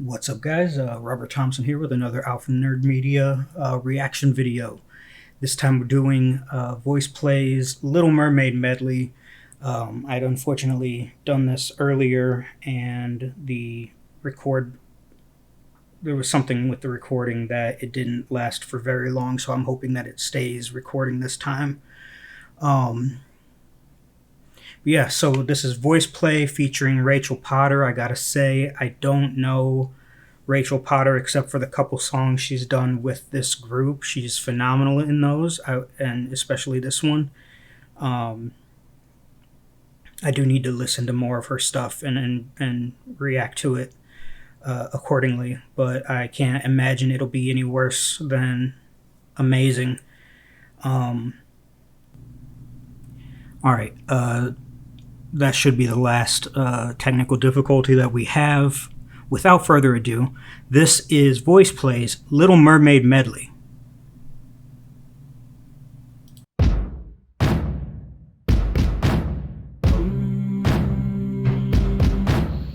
What's up, guys? Robert Thompson here with another Alpha Nerd Media reaction video. This time we're doing Voiceplay's Little Mermaid medley. I'd unfortunately done this earlier, and there was something with the recording that it didn't last for very long, so I'm hoping that it stays recording this time. Yeah, so this is Voiceplay featuring Rachel Potter. I gotta say, I don't know Rachel Potter except for the couple songs she's done with this group. She's phenomenal in those, and especially this one. I do need to listen to more of her stuff and react to it accordingly, but I can't imagine it'll be any worse than amazing. All right, that should be the last technical difficulty that we have. Without further ado, this is Voiceplay's Little Mermaid medley.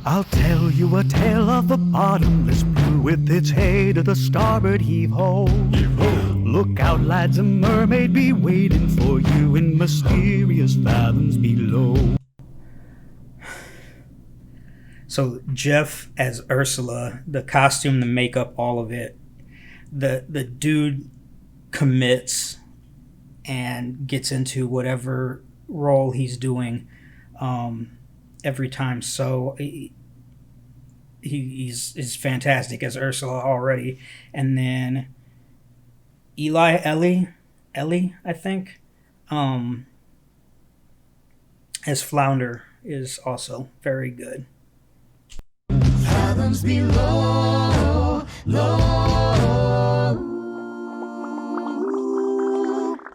I'll tell you a tale of the bottomless blue with its hay to the starboard heave-ho. Look out, lads, a mermaid be waiting for you in mysterious fathoms below. So Jeff as Ursula, the costume, the makeup, all of it. The dude commits and gets into whatever role he's doing every time. So he's fantastic as Ursula already. And then Ellie, I think, as Flounder is also very good. Fathoms below, low.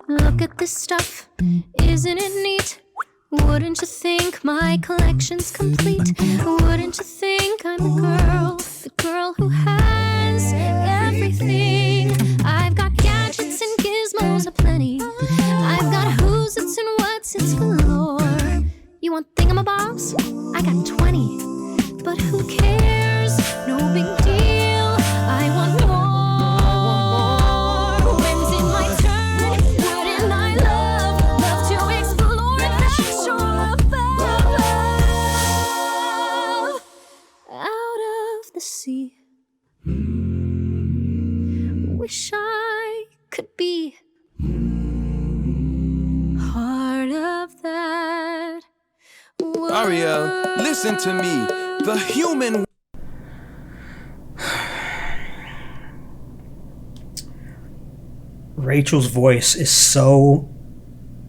Look at this stuff, isn't it neat? Wouldn't you think my collection's complete? Wouldn't you think I'm the girl who has everything? I've got gadgets and gizmos aplenty. I've got who's it's and what's it's galore. You want thingamabobs? I got 20. But who cares? No big deal. I want more. When's it my turn? Wouldn't I love to explore that shore above? Out of the sea. Wish I could be part of that. Ariel, listen to me. The human... Rachel's voice is so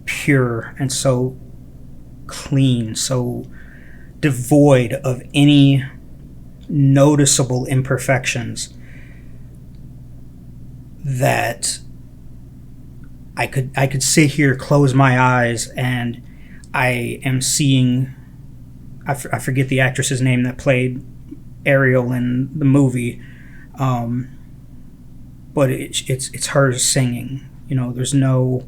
pure and so clean, so devoid of any noticeable imperfections that I could sit here, close my eyes, and I am seeing... I forget the actress's name that played Ariel in the movie, but it's her singing. You know, there's no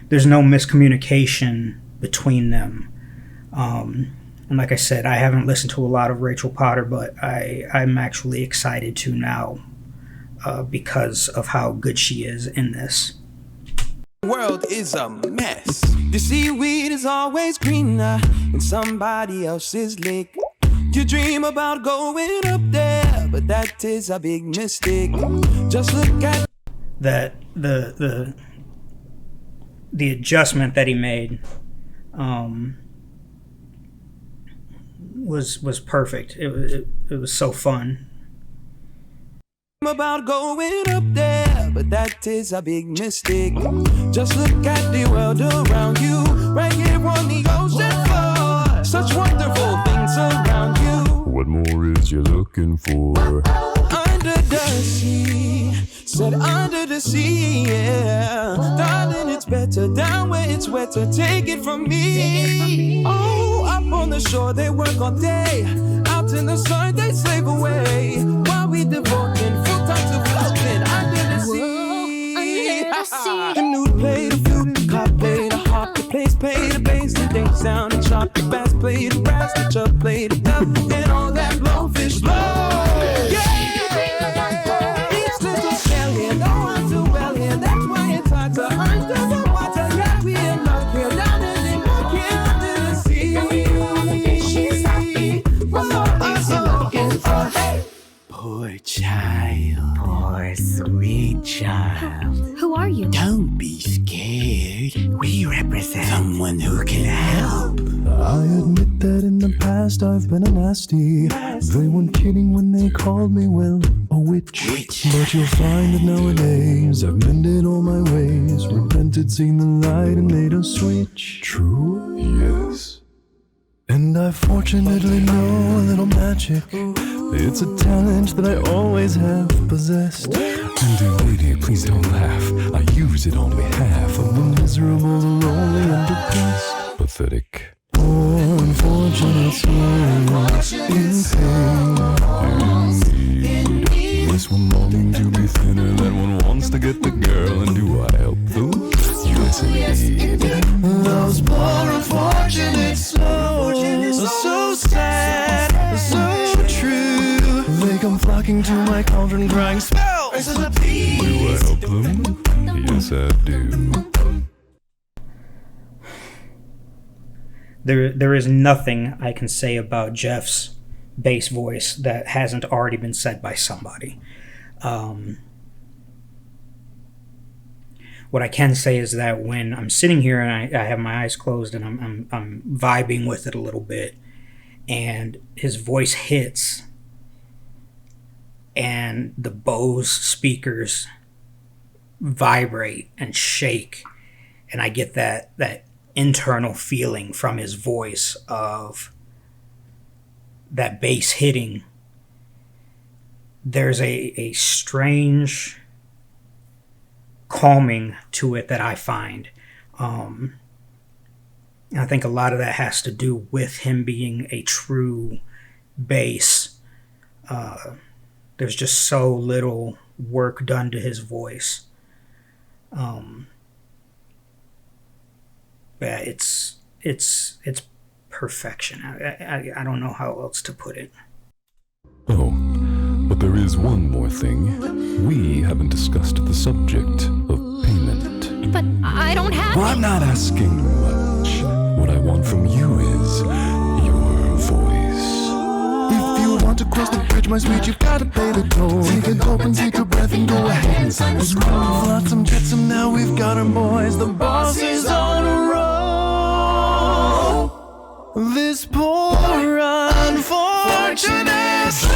miscommunication between them. And like I said, I haven't listened to a lot of Rachel Potter, but I'm actually excited to now because of how good she is in this. World is a mess. The seaweed is always greener in somebody else's lake. You dream about going up there, but that is a big mistake. Just look at that the adjustment that he made was perfect. It was so fun. About going up there, but that is a big mistake. Just look at the world around you, right here on the ocean floor. Such wonderful things around you. What more is you looking for? Under the sea, said under the sea, yeah. Darling, it's better down where it's wetter. Take it from me. Oh, up on the shore they work all day. Out in the sun they slave away. While we devoting full time to floating under the sea. The nude played a flute, the cop played a harp, the place played a bass, the dance sound and chop the bass, play the brass, stitch up, play the dub, and all that blowfish blow. Yeah, each little shell here, no one too well here. That's why it's hard to under the water. Yeah, we in love here, down in the muck here under the sea. What more is he looking for? Hey. Poor child, poor sweet child. Who are you? Don't be scared. We represent someone who can help. I admit that in the past I've been a nasty. They weren't kidding when they called me, well, a witch. But you'll find that nowadays I've mended all my ways, repented, seen the light, and made a switch. True? Yes. And I fortunately know a little magic. It's a talent that I always have possessed. And dear lady, please don't laugh. I use it on behalf of the miserable, the lonely, and depressed. Pathetic. Poor unfortunate souls in pain. This one longing to be thinner, that one wants to get the girl, and do I help them? Yes, indeed. Those poor unfortunate souls are so sad, so true. They come flocking to my cauldron, crying, "Spell! Do I help them? Yes, I do." There is nothing I can say about Jeff's bass voice that hasn't already been said by somebody. What I can say is that when I'm sitting here and I have my eyes closed and I'm vibing with it a little bit, and his voice hits, and the Bose speakers vibrate and shake, and I get that internal feeling from his voice of that bass hitting. There's a strange calming to it that I find. I think a lot of that has to do with him being a true bass. There's just so little work done to his voice. Yeah, it's perfection. I don't know how else to put it. Oh, but there is one more thing. We haven't discussed the subject of payment. But I don't have Well, I'm not asking much. What I want from you is your voice. If you want to cross the bridge, my sweet, you've got to pay the toll. Take a gulp and take a breath and go ahead and sign the scroll. Flotsam, jetsam, now we've got our boys. The boss is on a roll. This poor unfortunate soul.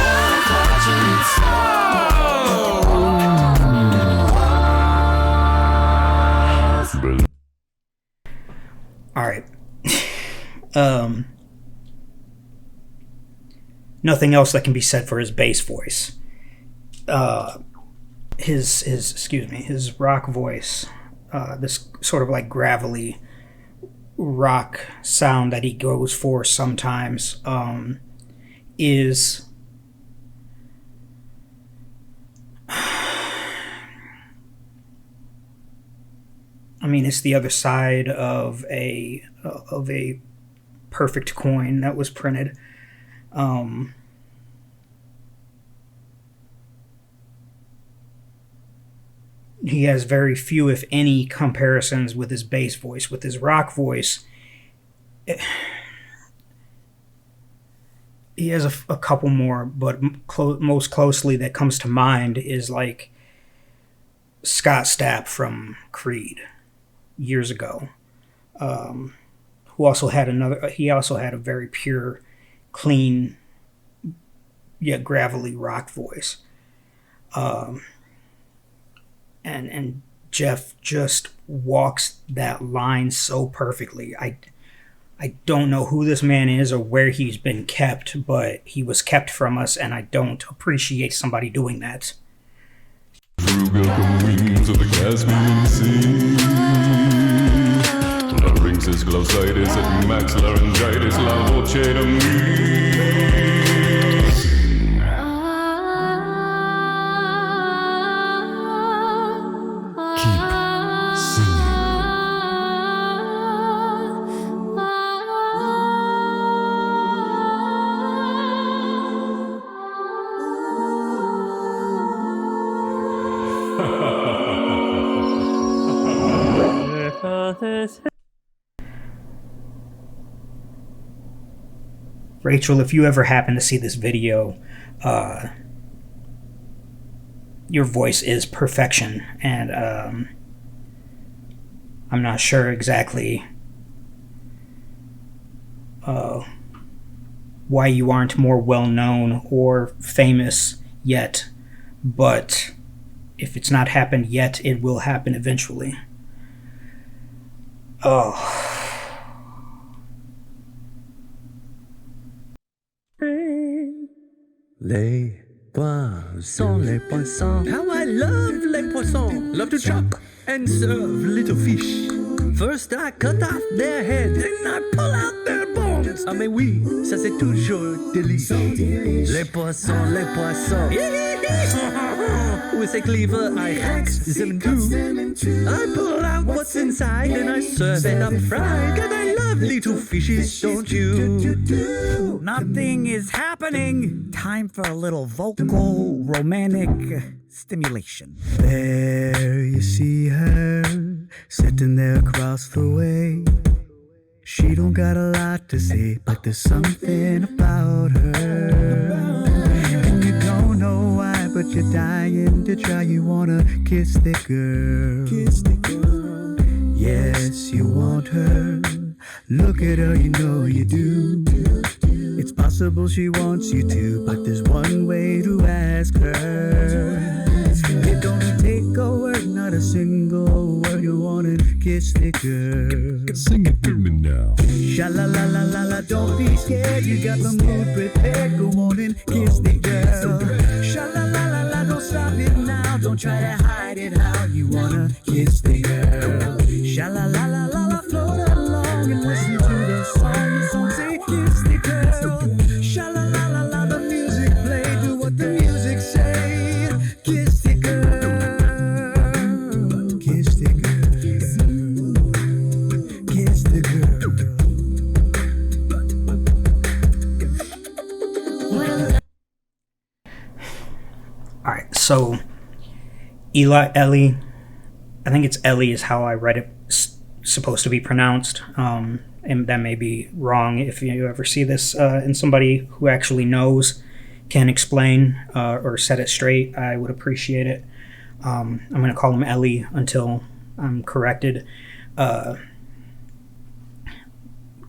All right. Nothing else that can be said for his bass voice. His rock voice, this sort of like gravelly rock sound that he goes for sometimes, is it's the other side of a perfect coin that was printed. He has very few, if any, comparisons with his bass voice. With his rock voice, he has a couple more, but most closely that comes to mind is like Scott Stapp from Creed years ago, who also had a very pure, clean, yet gravelly rock voice. And Jeff just walks that line so perfectly. I don't know who this man is or where he's been kept, but he was kept from us, and I don't appreciate somebody doing that. Frugal queens of the Caspian Sea. Larynxis, glossitis, et max laryngitis, la voce de me. Keep singing. Rachel, if you ever happen to see this video, your voice is perfection, and I'm not sure exactly why you aren't more well-known or famous yet, but if it's not happened yet, it will happen eventually. Oh. Les poissons. How I love les poissons. Love to chop and serve little fish. First I cut off their head, then I pull out their bones. Ah mais oui, ça c'est toujours délice. Les poissons, les poissons. With a cleaver I hack them too. I pull out what's inside and I serve it up fried. And I love little fishes, don't you? Nothing is happening. Time for a little vocal romantic stimulation. There you see her, sitting there across the way. She don't got a lot to say, but there's something about her. And you don't know why, but you're dying to try. You wanna kiss the girl. Yes, you want her. Look at her, you know you do. It's possible she wants you to, but there's one way to ask her. It don't take a word, not a single word. You wanna kiss the girl. Sing it to me now. Sha la la la la la, don't be scared. You got the mood prepared. Go on and kiss the girl. Sha la la la la, don't stop it now. Don't try to hide it. How you wanna kiss the girl? Sha la la la la la, float along and listen to the song. The song say kiss the girl. Sha la la la la, the music play. Do what the music say. Kiss the girl. Kiss the girl. Kiss the girl. All right, so Ellie, I think it's Ellie is how I read it, supposed to be pronounced, and that may be wrong. If you ever see this and somebody who actually knows can explain or set it straight, I would appreciate it. I'm going to call him Ellie until I'm corrected.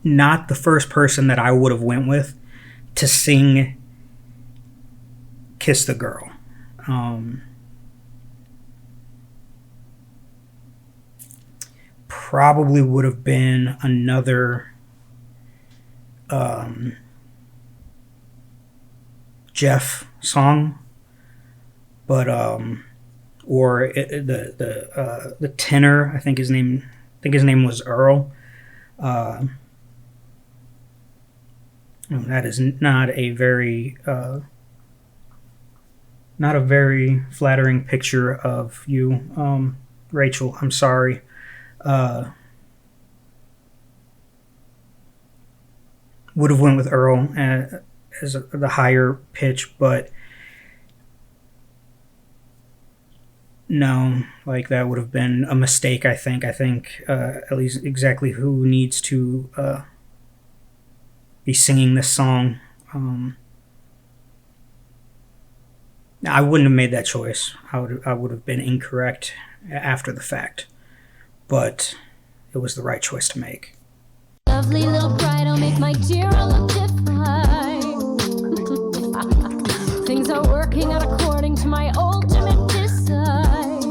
Not the first person that I would have went with to sing Kiss the Girl. Probably would have been another Jeff song, but the tenor, I think his name was Earl. That is not a very flattering picture of you, Rachel. I'm sorry. Would have went with Earl as the higher pitch, but no, like that would have been a mistake. I think at least exactly who needs to be singing this song. I wouldn't have made that choice. I would have been incorrect after the fact, but it was the right choice to make. Lovely little bride, I'll make my dear all look different. Things are working out according to my ultimate design.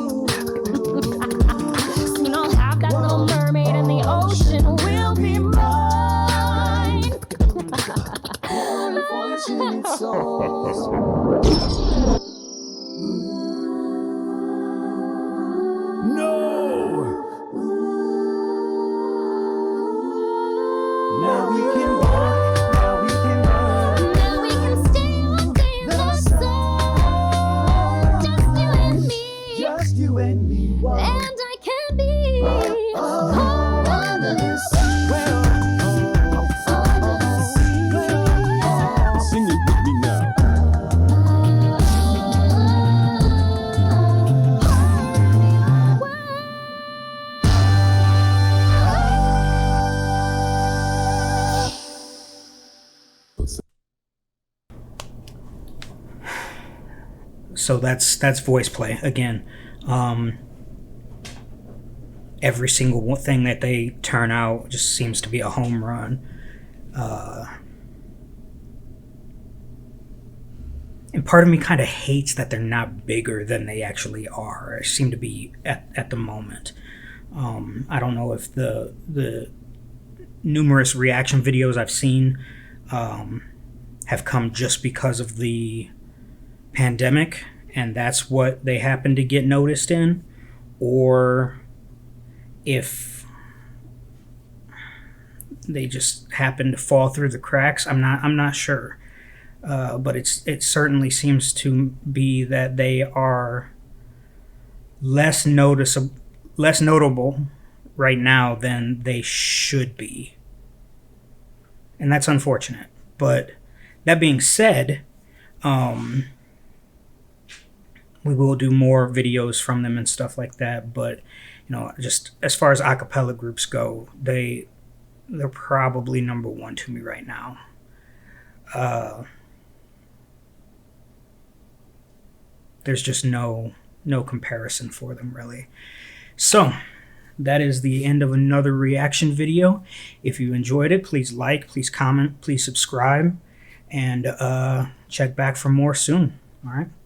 Soon I'll have that little mermaid and the ocean will be mine. Unfortunate souls. Now we can walk, now we can run. Now we can stay all day in the sun. Just you and me. Wow. And I can be under the sea. Sing it with me now. So that's Voiceplay again. Every single thing that they turn out just seems to be a home run. And part of me kind of hates that they're not bigger than they actually are. Or seem to be at the moment. I don't know if the numerous reaction videos I've seen have come just because of the pandemic, and that's what they happen to get noticed in, or if they just happen to fall through the cracks. I'm not sure. But it certainly seems to be that they are less notable right now than they should be. And that's unfortunate. But that being said, we will do more videos from them and stuff like that. But, just as far as a cappella groups go, they're probably number one to me right now. There's just no comparison for them, really. So that is the end of another reaction video. If you enjoyed it, please like, please comment, please subscribe, and check back for more soon. All right.